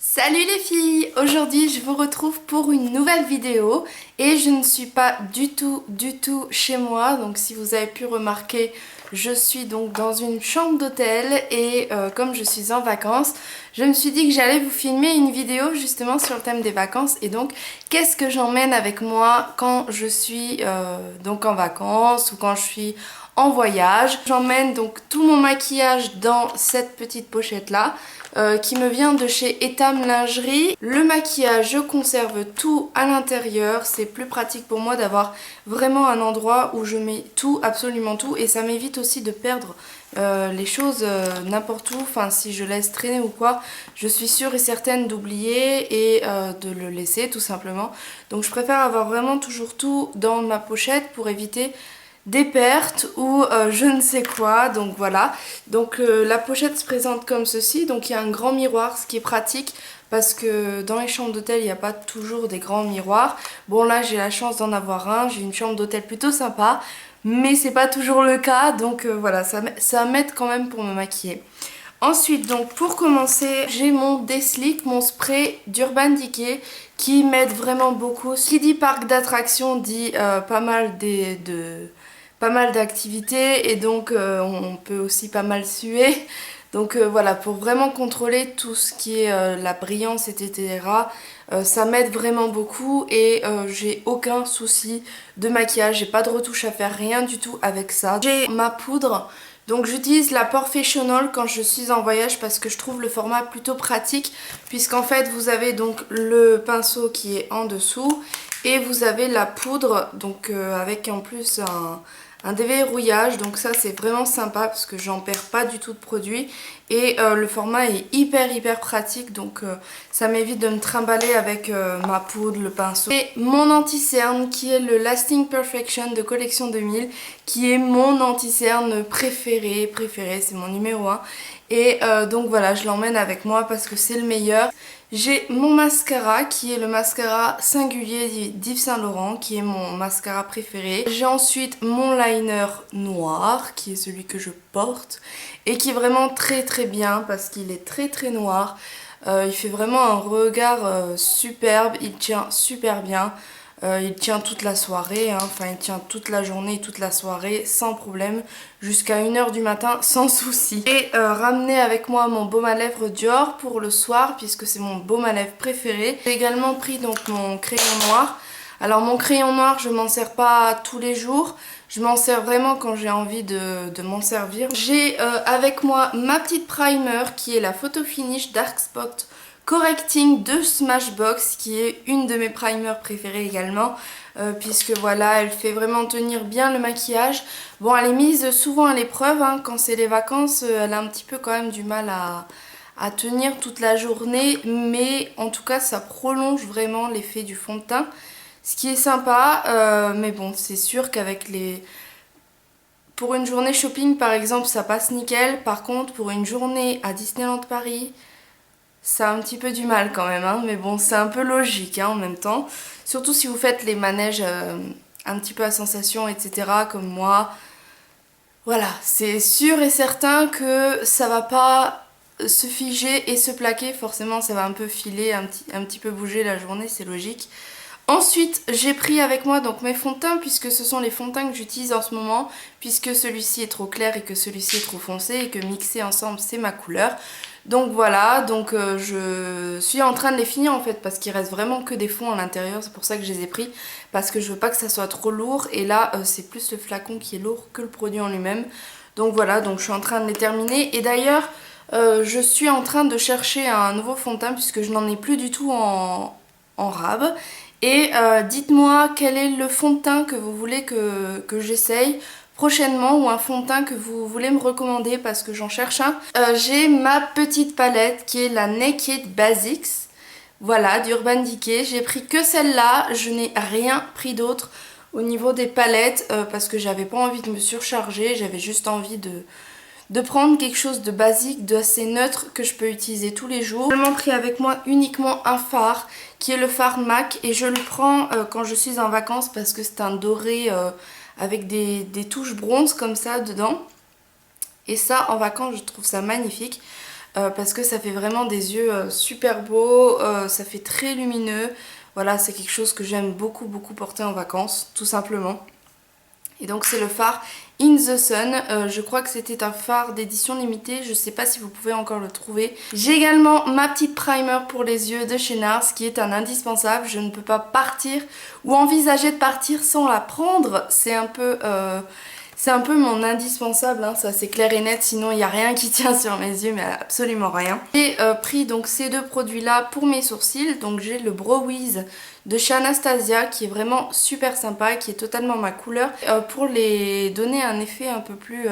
Salut les filles! Aujourd'hui je vous retrouve pour une nouvelle vidéo et je ne suis pas du tout chez moi. Donc si vous avez pu remarquer, je suis donc dans une chambre d'hôtel et comme je suis en vacances, je me suis dit que j'allais vous filmer une vidéo justement sur le thème des vacances. Et donc qu'est-ce que j'emmène avec moi quand je suis donc en vacances ou quand je suis en voyage. J'emmène donc tout mon maquillage dans cette petite pochette là. Qui me vient de chez Etam Lingerie. Le maquillage, je conserve tout à l'intérieur. C'est plus pratique pour moi d'avoir vraiment un endroit où je mets tout, absolument tout. Et ça m'évite aussi de perdre les choses n'importe où. Enfin, si je laisse traîner ou quoi, je suis sûre et certaine d'oublier et de le laisser tout simplement. Donc je préfère avoir vraiment toujours tout dans ma pochette pour éviter des pertes ou je ne sais quoi. Donc voilà, donc la pochette se présente comme ceci. Donc il y a un grand miroir, ce qui est pratique parce que dans les chambres d'hôtel il n'y a pas toujours des grands miroirs. Bon, là j'ai la chance d'en avoir un, j'ai une chambre d'hôtel plutôt sympa, mais c'est pas toujours le cas. Donc voilà, ça m'aide quand même pour me maquiller. Ensuite, donc pour commencer, j'ai mon Deslick, mon spray d'Urban Decay qui m'aide vraiment beaucoup. Qui dit parc d'attractions dit pas mal d'activités et donc on peut aussi pas mal suer. Donc voilà, pour vraiment contrôler tout ce qui est la brillance, etc. Ça m'aide vraiment beaucoup et j'ai aucun souci de maquillage, j'ai pas de retouche à faire, rien du tout avec ça. J'ai ma poudre. Donc j'utilise la Porfessional quand je suis en voyage parce que je trouve le format plutôt pratique, puisqu'en fait vous avez donc le pinceau qui est en dessous et vous avez la poudre, donc avec en plus un déverrouillage. Donc ça c'est vraiment sympa parce que j'en perds pas du tout de produit et le format est hyper pratique. Donc ça m'évite de me trimballer avec ma poudre, le pinceau. Et mon anti-cerne qui est le Lasting Perfection de collection 2000, qui est mon anti-cerne préféré, c'est mon numéro 1. Et donc voilà, je l'emmène avec moi parce que c'est le meilleur. J'ai mon mascara qui est le mascara singulier d'Yves Saint Laurent, qui est mon mascara préféré. J'ai ensuite mon liner noir qui est celui que je porte et qui est vraiment très bien parce qu'il est très noir. Il fait vraiment un regard superbe, il tient super bien. Il tient toute la soirée, hein. Enfin il tient toute la journée et toute la soirée sans problème, jusqu'à 1h du matin sans souci. Et ramener avec moi mon baume à lèvres Dior pour le soir puisque c'est mon baume à lèvres préféré. J'ai également pris donc mon crayon noir. Alors mon crayon noir je m'en sers pas tous les jours, je m'en sers vraiment quand j'ai envie de m'en servir. J'ai avec moi ma petite primer qui est la Photo Finish Dark Spot Correcting de Smashbox, qui est une de mes primers préférées également, puisque voilà, elle fait vraiment tenir bien le maquillage. Bon, elle est mise souvent à l'épreuve, hein, quand c'est les vacances, elle a un petit peu quand même du mal à tenir toute la journée, mais en tout cas ça prolonge vraiment l'effet du fond de teint, ce qui est sympa, mais bon, c'est sûr qu'avec les... Pour une journée shopping par exemple ça passe nickel, par contre pour une journée à Disneyland Paris, ça a un petit peu du mal quand même, hein, mais bon, c'est un peu logique hein, en même temps. Surtout si vous faites les manèges un petit peu à sensation, etc. comme moi. Voilà, c'est sûr et certain que ça va pas se figer et se plaquer. Forcément, ça va un peu filer, un petit peu bouger la journée, c'est logique. Ensuite, j'ai pris avec moi donc mes fonds de teint puisque ce sont les fonds de teint que j'utilise en ce moment, puisque celui-ci est trop clair et que celui-ci est trop foncé et que mixé ensemble c'est ma couleur. Donc voilà, donc je suis en train de les finir en fait parce qu'il reste vraiment que des fonds à l'intérieur, c'est pour ça que je les ai pris, parce que je veux pas que ça soit trop lourd et là c'est plus le flacon qui est lourd que le produit en lui-même. Donc voilà, donc je suis en train de les terminer et d'ailleurs je suis en train de chercher un nouveau fond de teint puisque je n'en ai plus du tout en rab. Et dites-moi quel est le fond de teint que vous voulez que j'essaye prochainement ou un fond de teint que vous voulez me recommander parce que j'en cherche un. J'ai ma petite palette qui est la Naked Basics, voilà, d'Urban Decay. J'ai pris que celle-là, je n'ai rien pris d'autre au niveau des palettes parce que j'avais pas envie de me surcharger, j'avais juste envie de prendre quelque chose de basique, d'assez neutre que je peux utiliser tous les jours. J'ai seulement pris avec moi uniquement un fard qui est le fard MAC et je le prends quand je suis en vacances parce que c'est un doré avec des touches bronze comme ça dedans. Et ça en vacances je trouve ça magnifique. parce que ça fait vraiment des yeux super beaux, ça fait très lumineux. Voilà, c'est quelque chose que j'aime beaucoup porter en vacances, tout simplement. Et donc c'est le fard In the Sun, je crois que c'était un fard d'édition limitée, je sais pas si vous pouvez encore le trouver. J'ai également ma petite primer pour les yeux de chez NARS qui est un indispensable, je ne peux pas partir ou envisager de partir sans la prendre, c'est un peu mon indispensable, hein, ça c'est clair et net, sinon il n'y a rien qui tient sur mes yeux, mais absolument rien. J'ai pris donc ces deux produits là pour mes sourcils, donc j'ai le Brow Wiz de chez Anastasia qui est vraiment super sympa, qui est totalement ma couleur. Pour les donner un effet un peu plus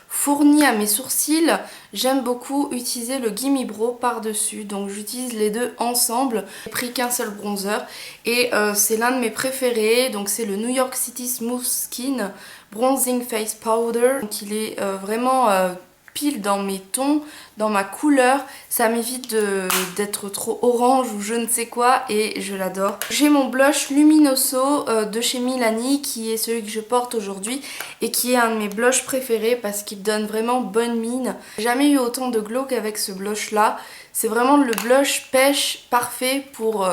fourni à mes sourcils, j'aime beaucoup utiliser le Gimme Brow par dessus, donc j'utilise les deux ensemble. J'ai pris qu'un seul bronzer et c'est l'un de mes préférés, donc c'est le New York City Smooth Skin Bronzing Face Powder. Donc il est vraiment pile dans mes tons, dans ma couleur, ça m'évite d'être trop orange ou je ne sais quoi et je l'adore. J'ai mon blush Luminoso de chez Milani qui est celui que je porte aujourd'hui et qui est un de mes blushs préférés parce qu'il donne vraiment bonne mine. J'ai jamais eu autant de glow qu'avec ce blush là, c'est vraiment le blush pêche parfait pour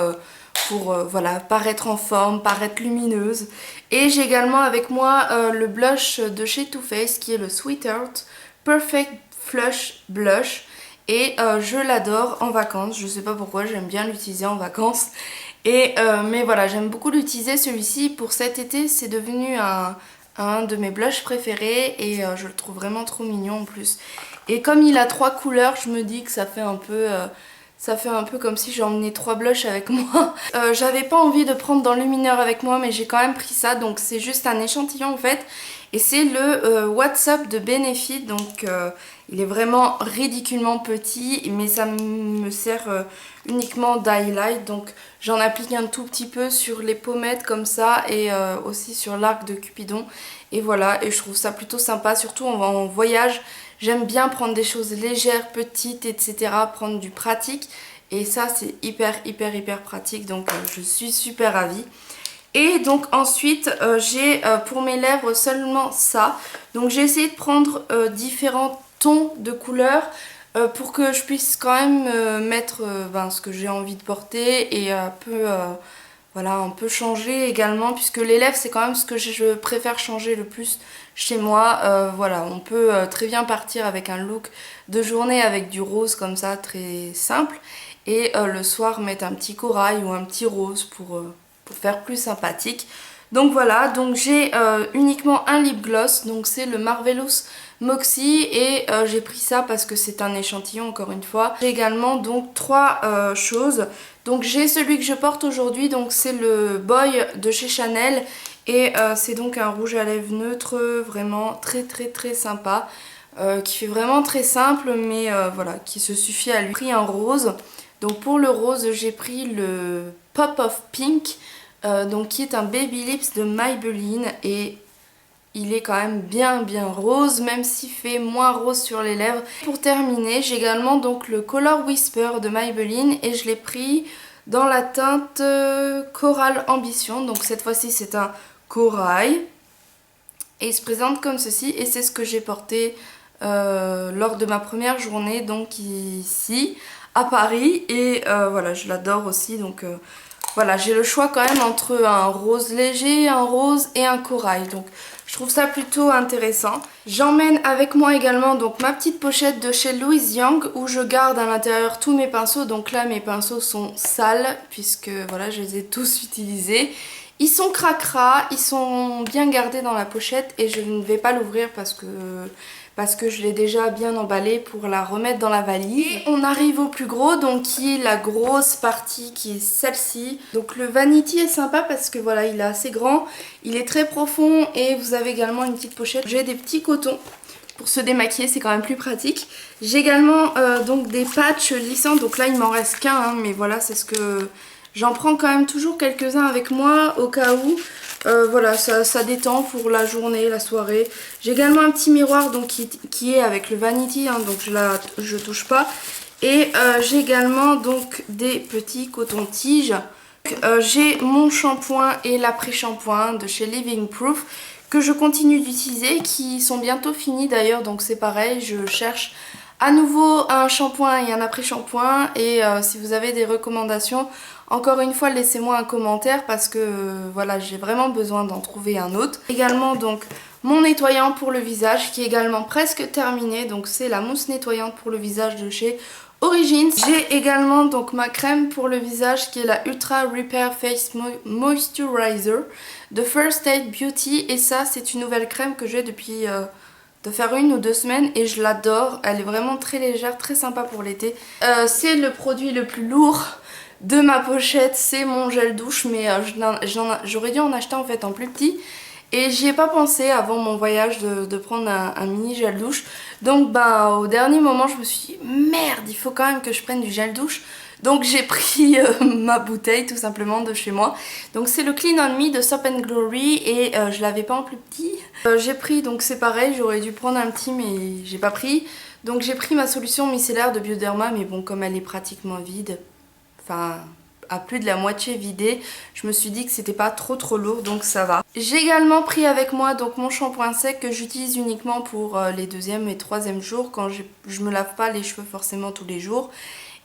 voilà, paraître en forme, paraître lumineuse. Et j'ai également avec moi le blush de chez Too Faced qui est le Sweetheart Perfect Flush Blush. Et je l'adore en vacances, je sais pas pourquoi, j'aime bien l'utiliser en vacances. Mais voilà, j'aime beaucoup l'utiliser, celui-ci pour cet été, c'est devenu un de mes blushs préférés et je le trouve vraiment trop mignon en plus. Et comme il a 3 couleurs, je me dis que ça fait un peu comme si j'emmenais 3 blushs avec moi. J'avais pas envie de prendre dans Lumineur avec moi, mais j'ai quand même pris ça, donc c'est juste un échantillon en fait. Et c'est le What's Up de Benefit, donc il est vraiment ridiculement petit, mais ça me sert uniquement d'highlight, donc j'en applique un tout petit peu sur les pommettes comme ça et aussi sur l'arc de Cupidon. Et voilà, et je trouve ça plutôt sympa, surtout en voyage. J'aime bien prendre des choses légères, petites, etc. Prendre du pratique. Et ça, c'est hyper pratique. Donc, je suis super ravie. Et donc ensuite, j'ai pour mes lèvres seulement ça. Donc, j'ai essayé de prendre différents tons de couleurs pour que je puisse quand même mettre ce que j'ai envie de porter et voilà, un peu changer également, puisque les lèvres c'est quand même ce que je préfère changer le plus chez moi. Voilà, on peut très bien partir avec un look de journée avec du rose comme ça, très simple, et le soir mettre un petit corail ou un petit rose pour faire plus sympathique. Donc voilà, donc j'ai uniquement un lip gloss, donc c'est le Marvelous Moxie et j'ai pris ça parce que c'est un échantillon encore une fois. J'ai également donc 3 choses. Donc j'ai celui que je porte aujourd'hui, donc c'est le Boy de chez Chanel et c'est donc un rouge à lèvres neutre, vraiment très sympa, qui fait vraiment très simple mais voilà, qui se suffit à lui. J'ai pris un rose, donc pour le rose j'ai pris le Pop of Pink, donc qui est un Baby Lips de Maybelline et il est quand même bien rose, même s'il fait moins rose sur les lèvres. Pour terminer, j'ai également donc le Color Whisper de Maybelline et je l'ai pris dans la teinte Coral Ambition. Donc cette fois-ci c'est un corail et il se présente comme ceci et c'est ce que j'ai porté lors de ma première journée donc ici à Paris et voilà, je l'adore aussi donc voilà, j'ai le choix quand même entre un rose léger, un rose et un corail. Donc je trouve ça plutôt intéressant. J'emmène avec moi également donc ma petite pochette de chez Louise Young où je garde à l'intérieur tous mes pinceaux. Donc là mes pinceaux sont sales puisque voilà, je les ai tous utilisés. Ils sont cracra, ils sont bien gardés dans la pochette et je ne vais pas l'ouvrir parce que je l'ai déjà bien emballé pour la remettre dans la valise. Et on arrive au plus gros, donc qui est la grosse partie, qui est celle-ci. Donc le Vanity est sympa parce que voilà, il est assez grand, il est très profond et vous avez également une petite pochette. J'ai des petits cotons pour se démaquiller, c'est quand même plus pratique. J'ai également donc des patchs lissants, donc là il m'en reste qu'un, hein, mais voilà, c'est ce que... J'en prends quand même toujours quelques-uns avec moi au cas où. Voilà, ça détend pour la journée, la soirée. J'ai également un petit miroir donc, qui est avec le Vanity, hein, donc je touche pas. Et j'ai également donc des petits cotons-tiges. J'ai mon shampoing et l'après-shampoing de chez Living Proof que je continue d'utiliser, qui sont bientôt finis d'ailleurs, donc c'est pareil, je cherche À nouveau un shampoing et un après-shampoing et si vous avez des recommandations, encore une fois laissez-moi un commentaire parce que voilà, j'ai vraiment besoin d'en trouver un autre. Également donc mon nettoyant pour le visage qui est également presque terminé, donc c'est la mousse nettoyante pour le visage de chez Origins. J'ai également donc ma crème pour le visage qui est la Ultra Repair Face Moisturizer de First Aid Beauty et ça c'est une nouvelle crème que j'ai depuis de faire 1 ou 2 semaines et je l'adore. Elle est vraiment très légère, très sympa pour l'été. C'est le produit le plus lourd de ma pochette, c'est mon gel douche, mais j'aurais dû en acheter en fait en plus petit. Et j'y ai pas pensé avant mon voyage de prendre un mini gel douche. Donc ben au dernier moment je me suis dit merde, il faut quand même que je prenne du gel douche. Donc j'ai pris ma bouteille tout simplement de chez moi. Donc c'est le Clean On Me de Soap and Glory et je l'avais pas en plus petit. J'ai pris, donc c'est pareil, j'aurais dû prendre un petit mais j'ai pas pris. Donc j'ai pris ma solution micellaire de Bioderma mais bon comme elle est pratiquement vide, enfin à plus de la moitié vidée, je me suis dit que c'était pas trop lourd donc ça va. J'ai également pris avec moi donc mon shampoing sec que j'utilise uniquement pour les 2e et 3e jours quand je me lave pas les cheveux forcément tous les jours.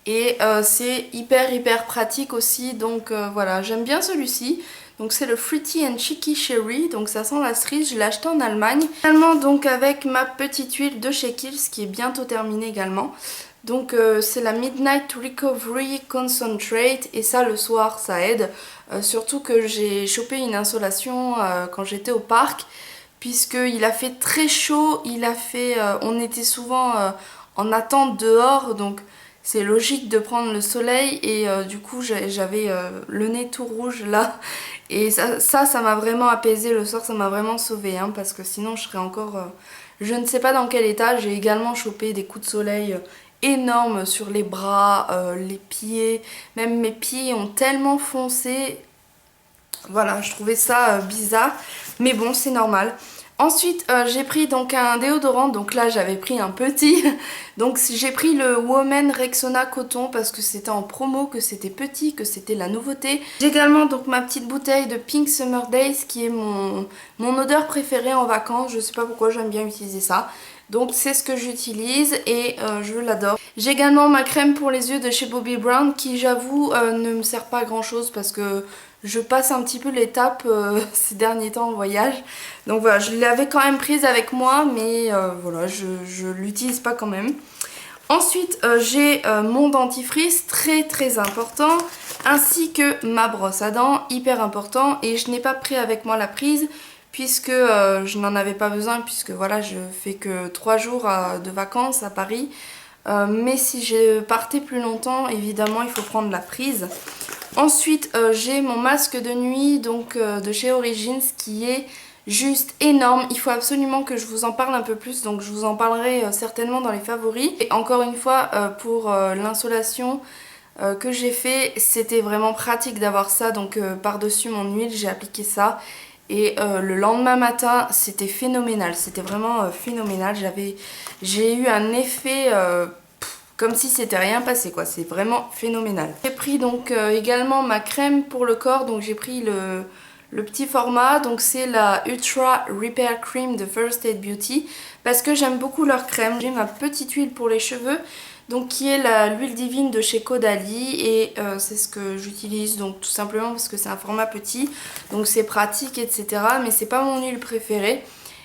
Et c'est hyper pratique aussi donc voilà, j'aime bien celui-ci. Donc c'est le Fruity and Cheeky Cherry, donc ça sent la cerise, je l'ai acheté en Allemagne. Également donc avec ma petite huile de chez Kiehl's qui est bientôt terminée également. Donc c'est la Midnight Recovery Concentrate et ça le soir ça aide. Surtout que j'ai chopé une insolation quand j'étais au parc puisqu'il a fait très chaud, on était souvent en attente dehors donc c'est logique de prendre le soleil et du coup j'avais le nez tout rouge là et ça m'a vraiment apaisé le soir, ça m'a vraiment sauvé hein, parce que sinon je serais encore je ne sais pas dans quel état. J'ai également chopé des coups de soleil énormes sur les bras, les pieds, même mes pieds ont tellement foncé, voilà je trouvais ça bizarre mais bon c'est normal. Ensuite j'ai pris donc un déodorant, donc là j'avais pris un petit, donc j'ai pris le Women Rexona Coton parce que c'était en promo, que c'était petit, que c'était la nouveauté. J'ai également donc ma petite bouteille de Pink Summer Days qui est mon odeur préférée en vacances, je sais pas pourquoi j'aime bien utiliser ça. Donc c'est ce que j'utilise et je l'adore. J'ai également ma crème pour les yeux de chez Bobbi Brown qui j'avoue ne me sert pas à grand chose parce que je passe un petit peu l'étape ces derniers temps en voyage. Donc voilà, je l'avais quand même prise avec moi mais voilà, je l'utilise pas quand même. Ensuite j'ai mon dentifrice très important ainsi que ma brosse à dents, hyper important, et je n'ai pas pris avec moi la prise puisque je n'en avais pas besoin puisque voilà je fais que 3 jours de vacances à Paris. Mais si je partais plus longtemps évidemment il faut prendre la prise. Ensuite j'ai mon masque de nuit donc de chez Origins qui est juste énorme. Il faut absolument que je vous en parle un peu plus, donc je vous en parlerai certainement dans les favoris. Et encore une fois pour l'insolation que j'ai fait, c'était vraiment pratique d'avoir ça, donc par-dessus mon huile j'ai appliqué ça. Et le lendemain matin c'était phénoménal, c'était vraiment phénoménal, j'ai eu un effet comme si c'était rien passé quoi, c'est vraiment phénoménal. J'ai pris donc également ma crème pour le corps, donc j'ai pris le petit format, donc c'est la Ultra Repair Cream de First Aid Beauty parce que j'aime beaucoup leur crème. J'ai ma petite huile pour les cheveux donc qui est l'huile divine de chez Caudalie et c'est ce que j'utilise donc tout simplement parce que c'est un format petit donc c'est pratique etc, mais c'est pas mon huile préférée.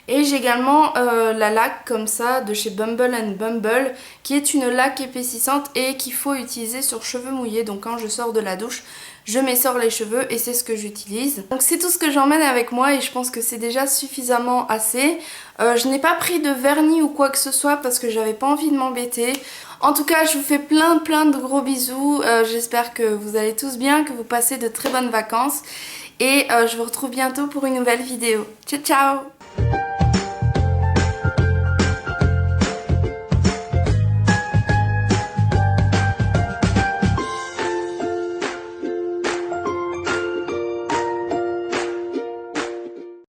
Et j'ai également la laque comme ça de chez Bumble and Bumble qui est une laque épaississante et qu'il faut utiliser sur cheveux mouillés, donc quand je sors de la douche je m'essore les cheveux et c'est ce que j'utilise. Donc c'est tout ce que j'emmène avec moi et je pense que c'est déjà suffisamment assez. Je n'ai pas pris de vernis ou quoi que ce soit parce que j'avais pas envie de m'embêter. En tout cas je vous fais plein de gros bisous, j'espère que vous allez tous bien, que vous passez de très bonnes vacances et je vous retrouve bientôt pour une nouvelle vidéo. Ciao ciao!